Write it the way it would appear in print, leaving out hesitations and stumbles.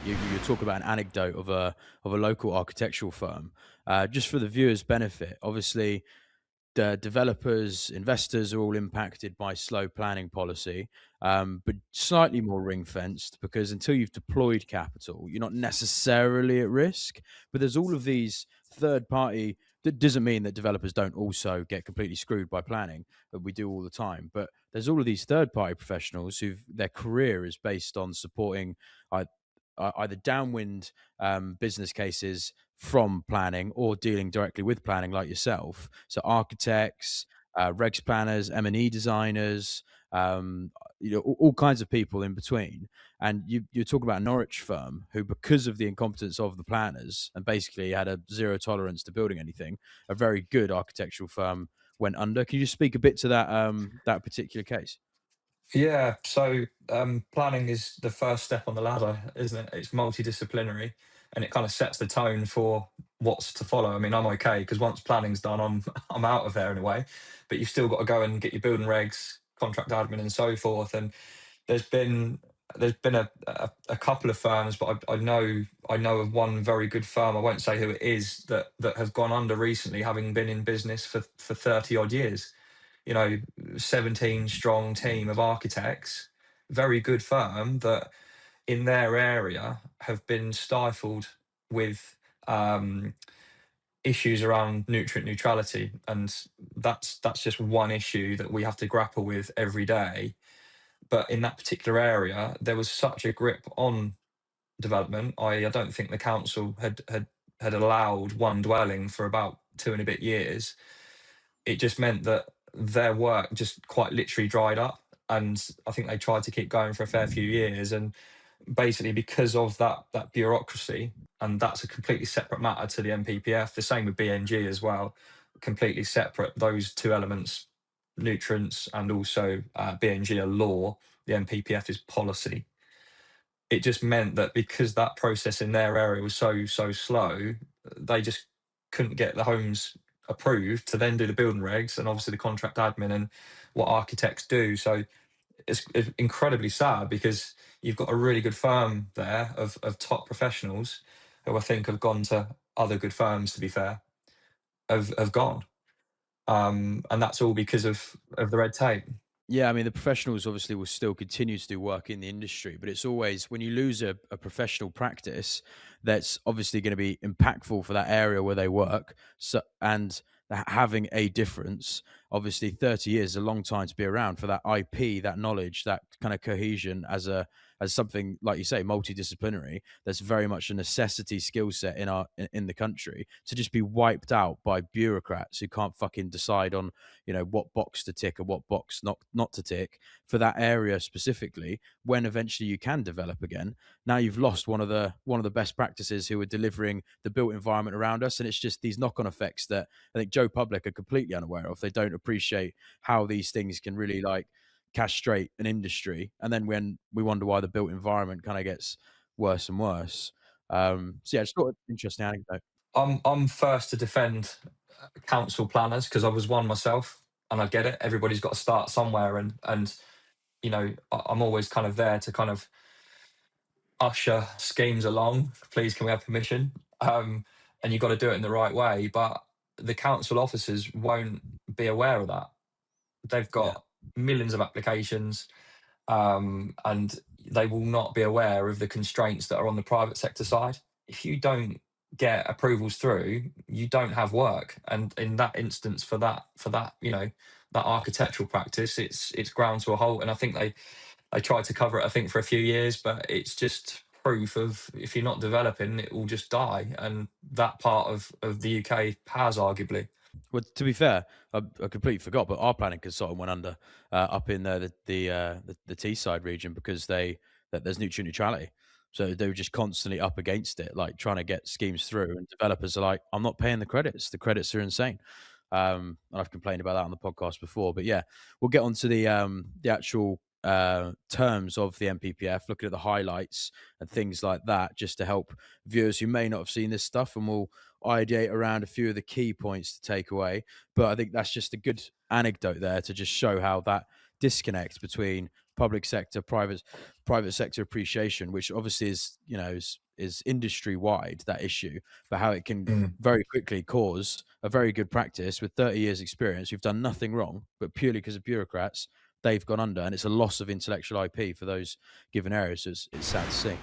you talk about an anecdote of a local architectural firm. Just for the viewers' benefit, obviously the developers, investors are all impacted by slow planning policy, but slightly more ring fenced because until you've deployed capital, you're not necessarily at risk. But there's all of these third party. That doesn't mean that developers don't also get completely screwed by planning, but we do all the time. But there's all of these third party professionals who their career is based on supporting ei- either downwind business cases from planning or dealing directly with planning like yourself. So architects, regs planners, M&E designers, all kinds of people in between. And you talk about a Norwich firm who, because of the incompetence of the planners and basically had a zero tolerance to building anything, a very good architectural firm went under. Can you just speak a bit to that particular case? Yeah, so planning is the first step on the ladder, isn't it? It's multidisciplinary, and it kind of sets the tone for what's to follow. I mean, I'm okay because once planning's done, I'm I'm out of there in a way, but you've still got to go and get your building regs, contract admin, and so forth. And there's been there's been a couple of firms, but I know of one very good firm. I won't say who it is that has gone under recently, having been in business for 30 odd years. 17 strong team of architects, very good firm that in their area have been stifled with issues around nutrient neutrality. And that's just one issue that we have to grapple with every day. But in that particular area, there was such a grip on development. I don't think the council had allowed one dwelling for about two and a bit years. It just meant that their work just quite literally dried up. And I think they tried to keep going for a fair few years. And basically, because of that bureaucracy, and that's a completely separate matter to the MPPF. The same with BNG as well, completely separate. Those two elements, nutrients and also BNG are law. The MPPF is policy. It just meant that because that process in their area was so slow, they just couldn't get the homes approved to then do the building regs and obviously the contract admin and what architects do. So it's incredibly sad because you've got a really good firm there of top professionals who I think have gone to other good firms, to be fair, have gone. And that's all because of the red tape. Yeah, I mean, the professionals obviously will still continue to do work in the industry, but it's always when you lose a professional practice that's obviously going to be impactful for that area where they work. So, and having a difference, obviously, 30 years is a long time to be around for that IP, that knowledge, that kind of cohesion as something like you say, multidisciplinary. That's very much a necessity skill set in in the country to just be wiped out by bureaucrats who can't fucking decide on what box to tick and what box not to tick for that area specifically. When eventually you can develop again, now you've lost one of the best practices who are delivering the built environment around us, and it's just these knock-on effects that I think Joe Public are completely unaware of. They don't appreciate how these things can really like castrate an industry, and then when we wonder why the built environment kind of gets worse and worse. So yeah, it's got an interesting anecdote. I'm first to defend council planners because I was one myself, and I get it. Everybody's got to start somewhere, and I'm always kind of there to kind of usher schemes along. Please, can we have permission? And you've got to do it in the right way. But the council officers won't be aware of that. They've Yeah. got millions of applications, and they will not be aware of the constraints that are on the private sector side. If you don't get approvals through, you don't have work. And in that instance, for that, that architectural practice, it's ground to a halt. And I think they tried to cover it, I think, for a few years, but it's just proof of if you're not developing, it will just die. And that part of the UK has arguably. Well, to be fair, I completely forgot, but our planning consultant went under up in the Teesside region because that there's nutrient neutrality. So they were just constantly up against it, like trying to get schemes through. And developers are like, "I'm not paying the credits. The credits are insane." And I've complained about that on the podcast before. But yeah, we'll get onto the actual terms of the MPPF, looking at the highlights and things like that, just to help viewers who may not have seen this stuff, and we'll ideate around a few of the key points to take away. But I think that's just a good anecdote there to just show how that disconnect between public sector, private sector appreciation, which obviously is, is industry wide, that issue, but how it can Mm. very quickly cause a very good practice with 30 years experience who've done nothing wrong, but purely because of bureaucrats, they've gone under, and it's a loss of intellectual IP for those given areas. So it's sad to see.